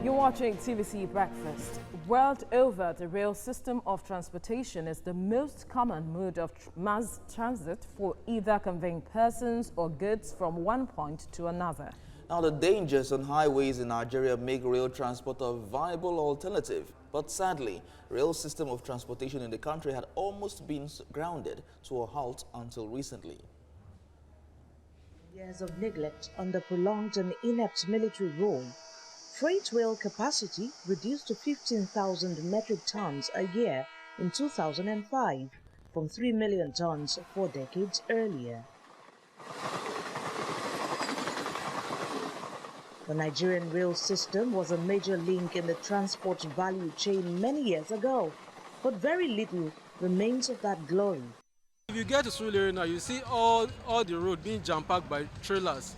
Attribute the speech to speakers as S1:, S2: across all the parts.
S1: You're watching TVC Breakfast. World over, the rail system of transportation is the most common mode of mass transit for either conveying persons or goods from one point to another.
S2: Now, the dangers on highways in Nigeria make rail transport a viable alternative. But sadly, rail system of transportation in the country had almost been grounded to a halt until recently.
S3: Years of neglect under prolonged and inept military rule, freight rail capacity reduced to 15,000 metric tons a year in 2005 from 3 million tons 4 decades earlier. The Nigerian rail system was a major link in the transport value chain many years ago, but very little remains of that glory.
S4: If you get to Surulere now, you see all the road being jam-packed by trailers.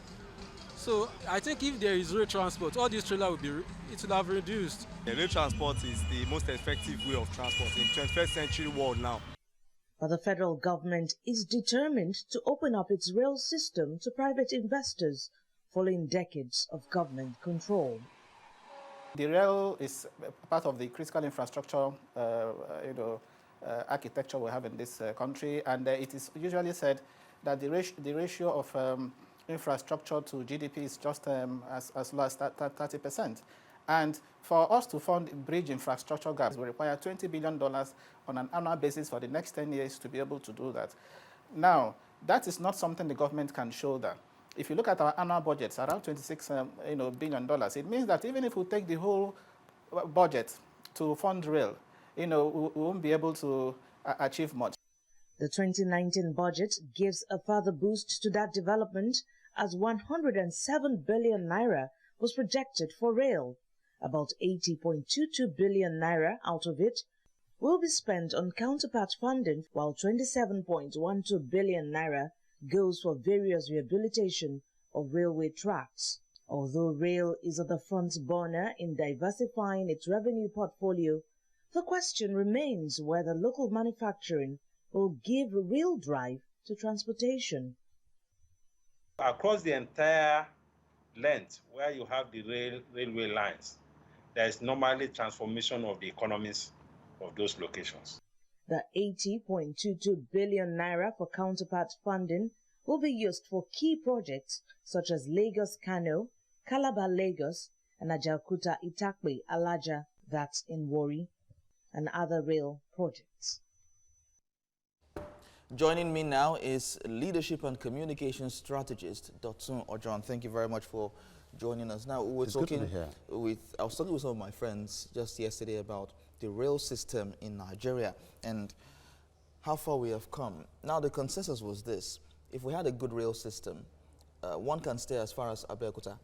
S4: So I think if there is rail transport, all these trailers will have reduced.
S5: The rail transport is the most effective way of transport in 21st century world now.
S3: But the federal government is determined to open up its rail system to private investors following decades of government control.
S6: The rail is part of the critical infrastructure, architecture we have in this country, and it is usually said that the ratio of infrastructure to GDP is just as low as 30%. And for us to fund bridge infrastructure gaps, we require $20 billion on an annual basis for the next 10 years to be able to do that. Now, that is not something the government can shoulder. If you look at our annual budgets, around $26 billion, it means that even if we take the whole budget to fund rail, we won't be able to achieve much.
S3: The 2019 budget gives a further boost to that development as 107 billion naira was projected for rail. About 80.22 billion naira out of it will be spent on counterpart funding, while 27.12 billion naira goes for various rehabilitation of railway tracks. Although rail is at the front burner in diversifying its revenue portfolio, the question remains whether local manufacturing will give real drive to transportation.
S7: Across the entire length where you have the railway lines, there is normally transformation of the economies of those locations.
S3: The 80.22 billion naira for counterpart funding will be used for key projects such as Lagos-Kano, Calabar-Lagos, and Ajaokuta-Itakpe-Alaja, that's in Warri, and other rail projects.
S2: Joining me now is leadership and communication strategist Dotun Ojon. Thank you very much for joining us. Now, I was talking with some of my friends just yesterday about the rail system in Nigeria and how far we have come. Now, the consensus was this: if we had a good rail system, one can stay as far as Abeokuta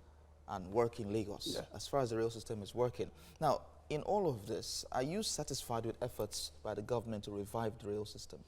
S2: and work in Lagos, as far as the rail system is working. Now, in all of this, are you satisfied with efforts by the government to revive the rail system?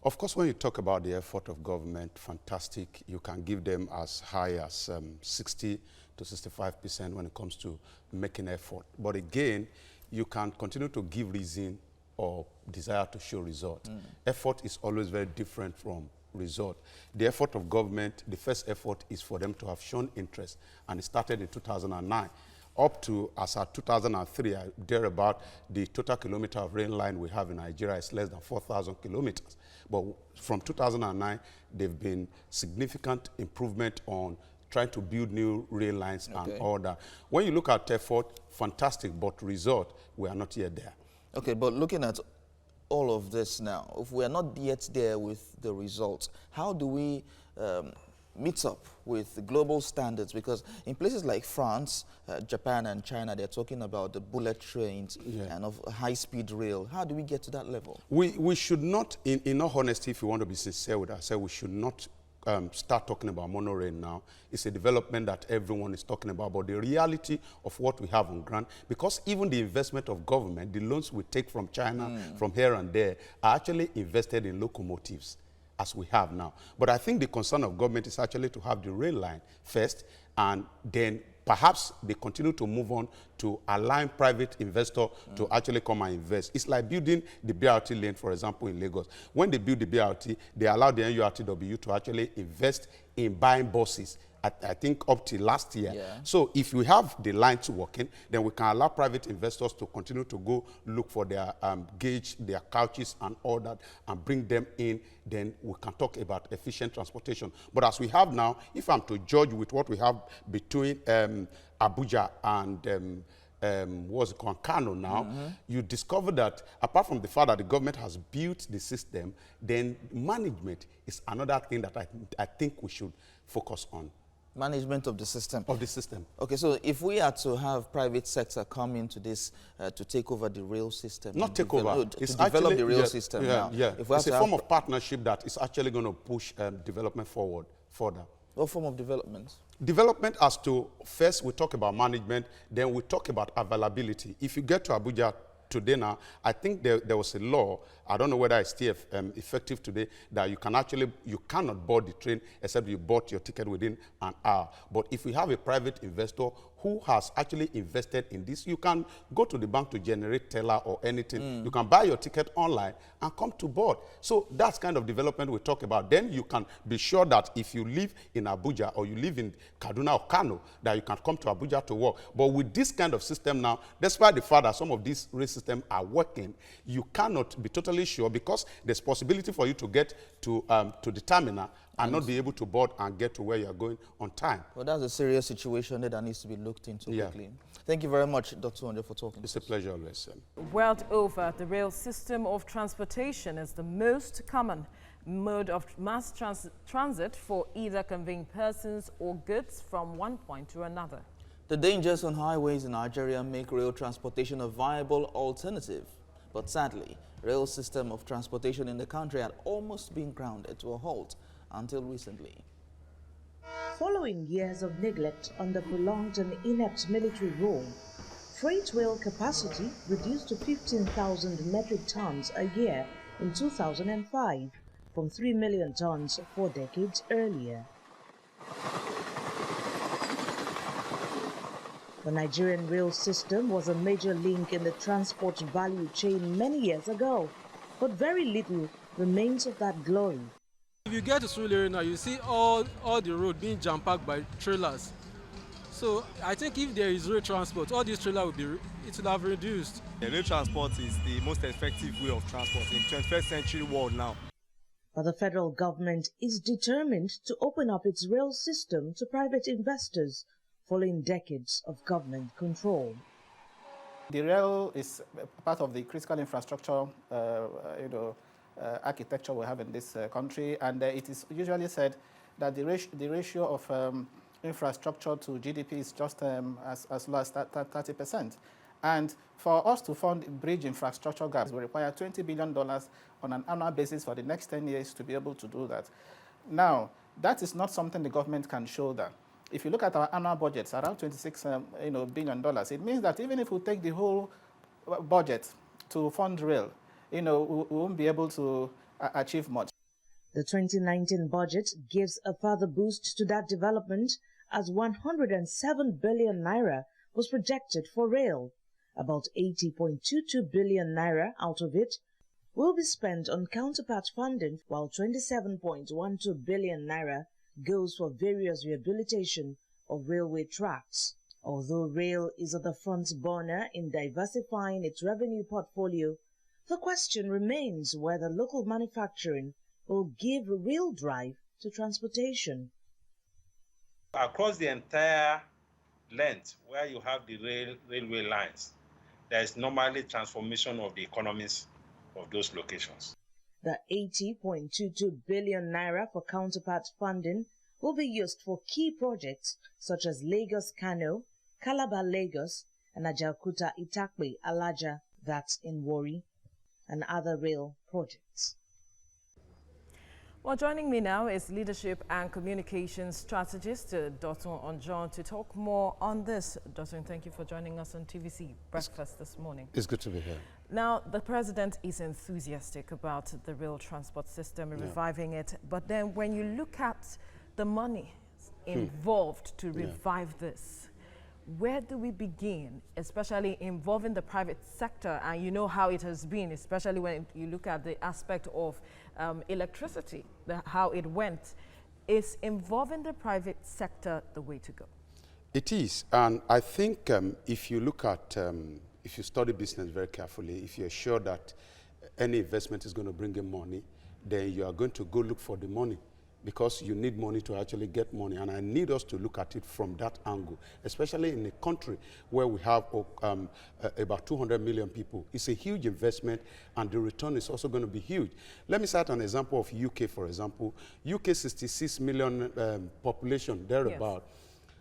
S8: Of course, when you talk about the effort of government, fantastic. You can give them as high as 60 to 65% when it comes to making effort. But again, you can continue to give reason or desire to show result. Effort is always very different from result. The effort of government, the first effort is for them to have shown interest, and it started in 2009. Up to, as at 2003, thereabout, the total kilometer of rail line we have in Nigeria is less than 4,000 kilometers. But from 2009, there've been significant improvement on trying to build new rail lines and all that. When you look at effort, fantastic, but result, we are not yet there.
S2: Okay, but looking at all of this now, if we are not yet there with the results, how do we meet up with the global standards? Because in places like France, Japan and China, they're talking about the bullet trains and of high-speed rail. How do we get to that level?
S8: We should not, in all honesty, if you want to be sincere with ourselves, we should not start talking about monorail now. It's a development that everyone is talking about, but the reality of what we have on ground, because even the investment of government, the loans we take from China, from here and there, are actually invested in locomotives, as we have now. But I think the concern of government is actually to have the rail line first, and then perhaps they continue to move on to align private investor to actually come and invest. It's like building the BRT lane, for example, in Lagos. When they build the BRT, they allow the NURTW to actually invest in buying buses. I think up till last year.
S2: Yeah.
S8: So if we have the lines working, then we can allow private investors to continue to go look for their gauge, their couches and all that, and bring them in. Then we can talk about efficient transportation. But as we have now, if I'm to judge with what we have between Abuja and what's it called, Kano now, you discover that apart from the fact that the government has built the system, then management is another thing that I think we should focus on.
S2: Management of the system.
S8: Of the system.
S2: Okay, so if we are to have private sector come into this to take over the rail system.
S8: Not take over.
S2: No, to develop the rail system now.
S8: Yeah.
S2: If we
S8: it's a form of partnership that is actually going to push development forward further.
S2: What form of development?
S8: Development as to, first we talk about management, then we talk about availability. If you get to Abuja today now, I think there was a law, I don't know whether it's still effective today, that you cannot board the train except you bought your ticket within an hour. But if we have a private investor who has actually invested in this, you can go to the bank to generate teller or anything. You can buy your ticket online and come to board. So that's kind of development we talk about. Then you can be sure that if you live in Abuja or you live in Kaduna or Kano, that you can come to Abuja to work. But with this kind of system now, despite the fact that some of these rail systems are working, you cannot be totally sure because there's possibility for you to get to the terminal and not be able to board and get to where you're going on time.
S2: Well, that's a serious situation that needs to be looked into quickly. Thank you very much, Dr. Onjo, for talking.
S8: It's a pleasure always.
S1: World over, the rail system of transportation is the most common mode of mass transit for either conveying persons or goods from one point to another.
S2: The dangers on highways in Nigeria make rail transportation a viable alternative. But sadly, rail system of transportation in the country had almost been grounded to a halt until recently.
S3: Following years of neglect under prolonged and inept military rule, freight rail capacity reduced to 15,000 metric tons a year in 2005 from 3 million tons 4 decades earlier. The Nigerian rail system was a major link in the transport value chain many years ago, but very little remains of that glory.
S4: If you get to Surulere now, you see all the road being jam-packed by trailers. So I think if there is rail transport, all these trailers will have reduced.
S5: The rail transport is the most effective way of transport in 21st century world now.
S3: But the federal government is determined to open up its rail system to private investors following decades of government control.
S6: The rail is part of the critical infrastructure, architecture we have in this country, and it is usually said that the ratio of infrastructure to GDP is just as low as 30%. And for us to fund bridge infrastructure gaps, we require $20 billion on an annual basis for the next 10 years to be able to do that. Now, that is not something the government can shoulder. If you look at our annual budgets, around $26 billion, it means that even if we take the whole budget to fund rail, we won't be able to achieve much.
S3: The 2019 budget gives a further boost to that development as 107 billion naira was projected for rail. About 80.22 billion naira out of it will be spent on counterpart funding, while 27.12 billion naira goes for various rehabilitation of railway tracks. Although rail is at the front burner in diversifying its revenue portfolio, the question remains whether local manufacturing will give real drive to transportation.
S7: Across the entire length where you have the railway lines, there is normally transformation of the economies of those locations.
S3: The 80.22 billion naira for counterpart funding will be used for key projects such as Lagos-Kano, Calabar-Lagos, and Ajaokuta-Itakpe-Alaja, that's in Warri, and other rail projects.
S1: Well, joining me now is Leadership and Communications Strategist Dr. Onjo to talk more on this. Dr. Thank you for joining us on TVC Breakfast this morning.
S8: It's good to be here.
S1: Now, the president is enthusiastic about the rail transport system, reviving it. But then when you look at the money involved to revive this, where do we begin, especially involving the private sector? And you know how it has been, especially when you look at the aspect of electricity, how it went. Is involving the private sector the way to go?
S8: It is, and I think if you look at, if you study business very carefully, if you're sure that any investment is going to bring in money, then you are going to go look for the money, because you need money to actually get money. And I need us to look at it from that angle, especially in a country where we have about 200 million people. It's a huge investment, and the return is also going to be huge. Let me cite an example of UK, for example. UK 66 million population, thereabout, yes,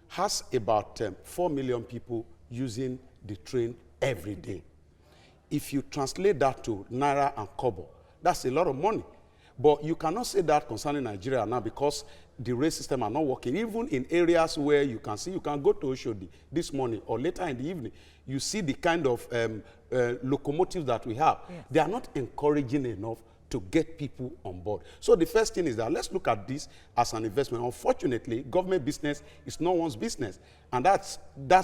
S8: has about 4 million people using the train every day. If you translate that to Naira and Kobo, that's a lot of money. But you cannot say that concerning Nigeria now, because the rail system are not working. Even in areas where you can see, you can go to Oshodi this morning or later in the evening, you see the kind of locomotives that we have. Yes. They are not encouraging enough to get people on board. So the first thing is that let's look at this as an investment. Unfortunately, government business is no one's business. And that's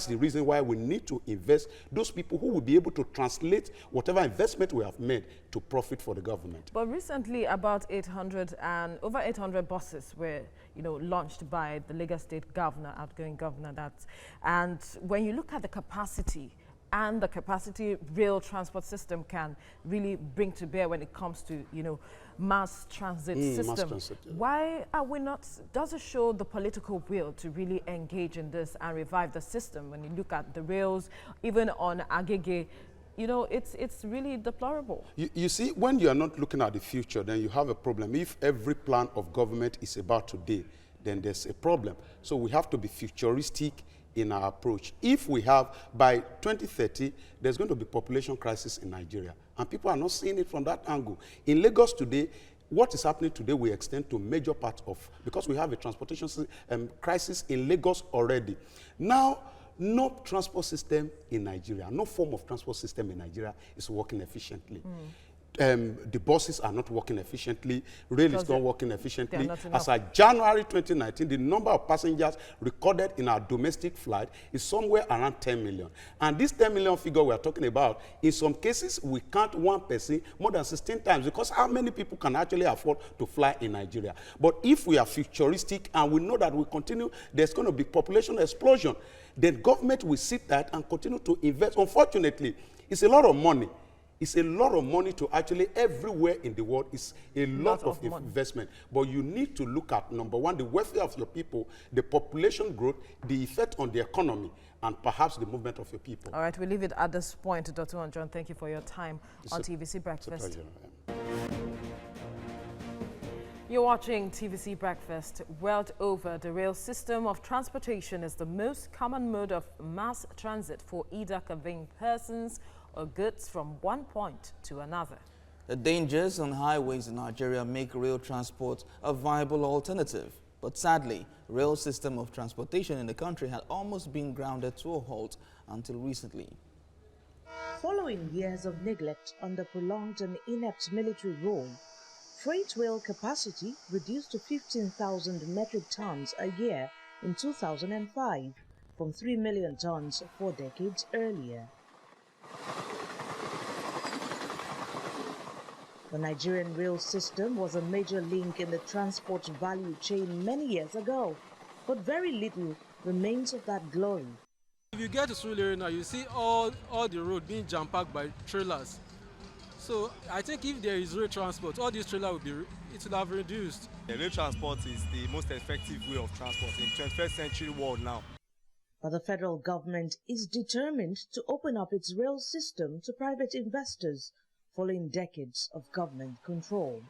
S8: the reason why we need to invest those people who will be able to translate whatever investment we have made to profit for the government.
S1: But recently, about over 800 buses were, launched by the Lagos State governor, outgoing governor. And when you look at the capacity and the capacity rail transport system can really bring to bear when it comes to, mass transit system.
S8: Mass transit, yeah.
S1: Why are we not, does it show the political will to really engage in this and revive the system? When you look at the rails, even on Agege, it's really deplorable.
S8: You see, when you are not looking at the future, then you have a problem. If every plan of government is about today, then there's a problem. So we have to be futuristic in our approach. If we have, by 2030, there's going to be population crisis in Nigeria, and people are not seeing it from that angle. In Lagos today, what is happening today will extend to major parts of, because we have a transportation crisis in Lagos already. Now, no transport system in Nigeria, no form of transport system in Nigeria is working efficiently. The buses are not working efficiently, rail is not working efficiently. As of January 2019, the number of passengers recorded in our domestic flight is somewhere around 10 million. And this 10 million figure we are talking about, in some cases, we count one person more than 16 times, because how many people can actually afford to fly in Nigeria? But if we are futuristic and we know that we continue, there's going to be population explosion, then government will sit tight and continue to invest. Unfortunately, it's a lot of money. It's a lot of money to actually everywhere in the world. It's a lot of investment. But you need to look at, number one, the welfare of your people, the population growth, the effect on the economy, and perhaps the movement of your people.
S1: All right, we'll leave it at this point. Dr. John, thank you for your time on TVC Breakfast.
S8: It's a pleasure.
S1: You're watching TVC Breakfast. World over, the rail system of transportation is the most common mode of mass transit for either conveying persons or goods from one point to another.
S2: The dangers on highways in Nigeria make rail transport a viable alternative. But sadly, rail system of transportation in the country had almost been grounded to a halt until recently.
S3: Following years of neglect under prolonged and inept military rule, freight rail capacity reduced to 15,000 metric tons a year in 2005 from 3 million tons 4 decades earlier. The Nigerian rail system was a major link in the transport value chain many years ago, but very little remains of that glory.
S4: If you get to Surulere now, you see all the road being jam-packed by trailers. So I think if there is rail transport, all these trailers will have reduced.
S5: The rail transport is the most effective way of transport in 21st century world now.
S3: But the federal government is determined to open up its rail system to private investors following decades of government control.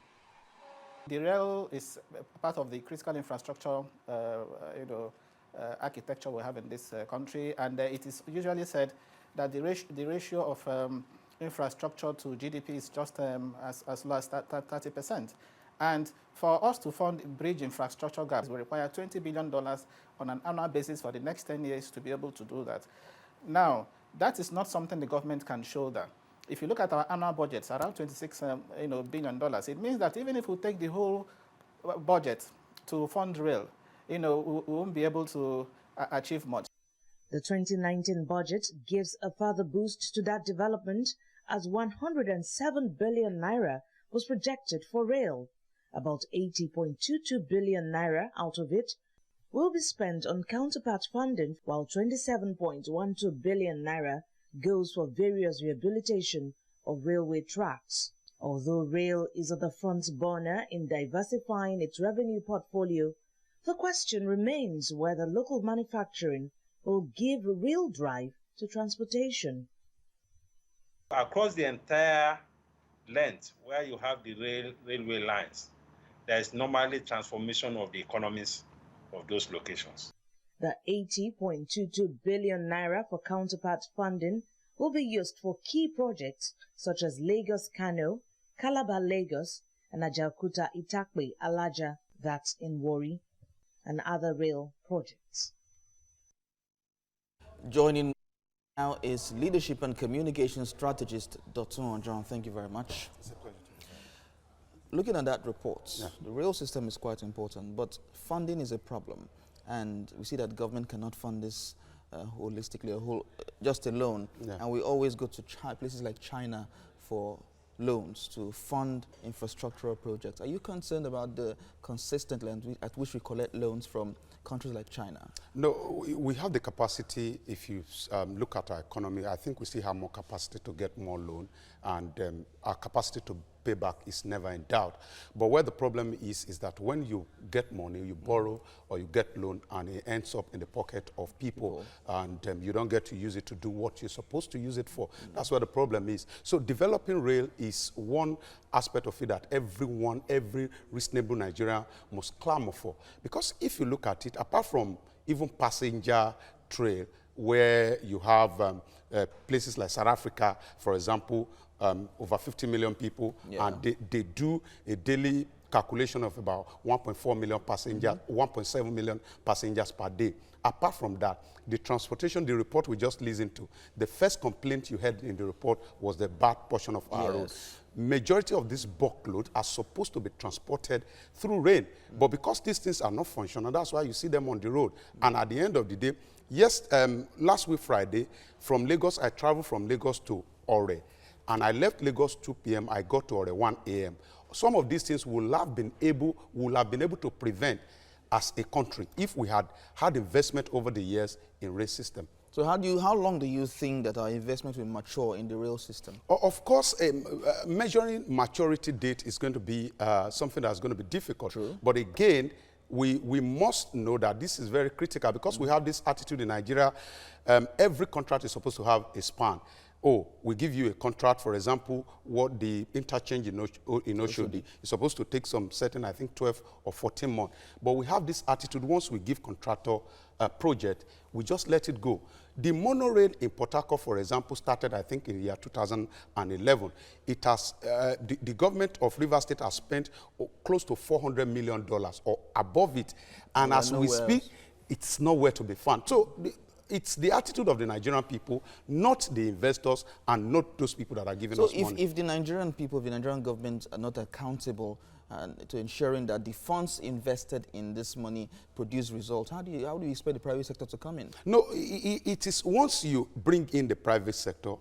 S6: The rail is part of the critical infrastructure, architecture we have in this country, and it is usually said that the ratio of infrastructure to GDP is just as low as 30%. And for us to fund bridge infrastructure gaps, we require $20 billion on an annual basis for the next 10 years to be able to do that. Now, that is not something the government can shoulder. If you look at our annual budgets, around $26 billion, it means that even if we take the whole budget to fund rail, we won't be able to achieve much.
S3: The 2019 budget gives a further boost to that development as 107 billion naira was projected for rail. About 80.22 billion naira out of it will be spent on counterpart funding, while 27.12 billion naira goes for various rehabilitation of railway tracks. Although rail is at the front burner in diversifying its revenue portfolio, the question remains whether local manufacturing will give a real drive to transportation.
S7: Across the entire length where you have the railway lines, there is normally transformation of the economies of those locations.
S3: The 80.22 billion naira for counterpart funding will be used for key projects such as Lagos-Kano, Calabar-Lagos, and Ajaokuta-Itakpe-Alaja, that's in Warri, and other rail projects.
S2: Joining now is Leadership and Communication Strategist Dotun Ojon. Thank you very much.
S8: It's a pleasure.
S2: Looking at that report, the rail system is quite important, but funding is a problem. And we see that government cannot fund this holistically, just alone. And we always go to places like China for loans to fund infrastructural projects. Are you concerned about the consistent length at which we collect loans from countries like China?
S8: No, we have the capacity. If you look at our economy, I think we still have more capacity to get more loan, and our capacity to pay back is never in doubt. But where the problem is that when you get money, you borrow or you get loan, and it ends up in the pocket of people. And you don't get to use it to do what you're supposed to use it for. That's where the problem is. So developing rail is one aspect of it that every reasonable Nigerian must clamor for. Because if you look at it, apart from even passenger trail, where you have places like South Africa, for example, over 50 million people, and they do a daily calculation of about 1.4 million passengers, 1.7 million passengers per day. Apart from that, the transportation, the report we just listened to, the first complaint you had in the report was the bad portion of our road. Majority of this bulk load are supposed to be transported through rail, but because these things are not functional, that's why you see them on the road. And at the end of the day, last week Friday, from Lagos, I traveled from Lagos to Ore, and I left Lagos 2 p.m., I got to Ore 1 a.m. Some of these things will have been able to prevent as a country if we had investment over the years in rail system.
S2: So how long do you think that our investment will mature in the rail system?
S8: Of course, measuring maturity date is going to be something that's going to be difficult. True. But again, we must know that this is very critical because we have this attitude in Nigeria. Every contract is supposed to have a span. Oh, we give you a contract, for example, what the interchange in Oshodi is supposed to take some certain, I think, 12 or 14 months. But we have this attitude, once we give contractor a project, we just let it go. The monorail in Port Harcourt, for example, started, I think, in the year 2011. It has, the government of Rivers State has spent close to $400 million or above it. And as we speak, it's nowhere to be found. So it's the attitude of the Nigerian people, not the investors and not those people that are giving us money. So if
S2: the Nigerian people, the Nigerian government are not accountable to ensuring that the funds invested in this money produce results, how do you expect the private sector to come in?
S8: No, it is once you bring in the private sector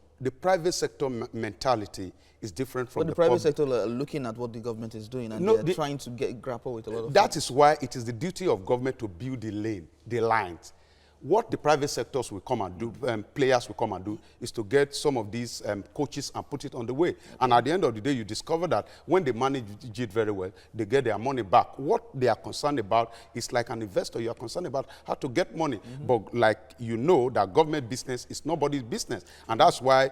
S8: mentality is different from
S2: the private sector are looking at what the government is doing and they're trying to grapple with a lot of
S8: That is why it is the duty of government to build the lines. What the private sectors will come and do, players will come and do, is to get some of these coaches and put it on the way. And at the end of the day, you discover that when they manage it very well, they get their money back. What they are concerned about is like an investor, you are concerned about how to get money. But like you know, that government business is nobody's business. And that's why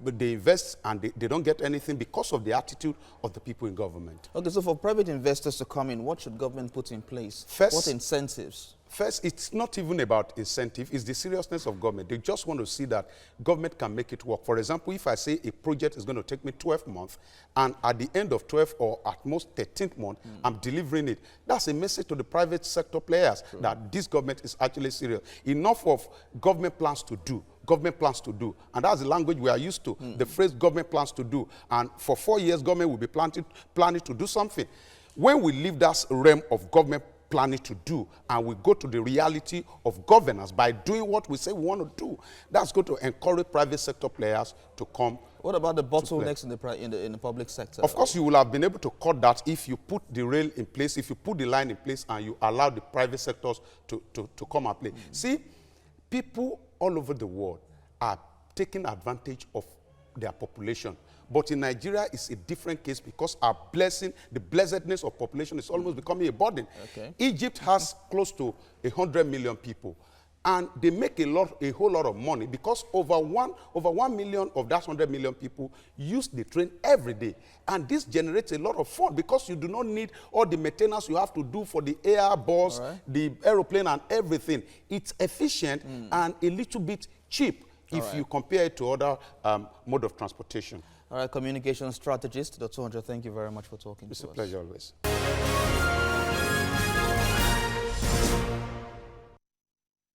S8: they invest and they don't get anything because of the attitude of the people in government.
S2: Okay, so for private investors to come in, what should government put in place? What incentives?
S8: First, it's not even about incentive, it's the seriousness of government. They just want to see that government can make it work. For example, if I say a project is going to take me 12 months, and at the end of 12 or at most 13th month, I'm delivering it, that's a message to the private sector players that this government is actually serious. Enough of government plans to do. Government plans to do. And that's the language we are used to, the phrase government plans to do. And for 4 years, government will be planning to do something. When we leave that realm of government planning to do, and we go to the reality of governance by doing what we say we want to do. That's going to encourage private sector players to come.
S2: What about the bottlenecks in the public sector?
S8: Of course, you will have been able to cut that if you put the rail in place, if you put the line in place, and you allow the private sectors to come and play. See, people all over the world are taking advantage of their population. But in Nigeria, it's a different case because our blessing, the blessedness of population is almost becoming a burden.
S2: Okay.
S8: Egypt has close to 100 million people. And they make a whole lot of money because over 1 million of that 100 million people use the train every day. And this generates a lot of fun because you do not need all the maintenance you have to do for the air bus, the aeroplane and everything. It's efficient and a little bit cheap if you compare it to other mode of transportation.
S2: All right, communication strategist, Dr. Onjo, thank you very much for talking to us.
S8: It's a pleasure always.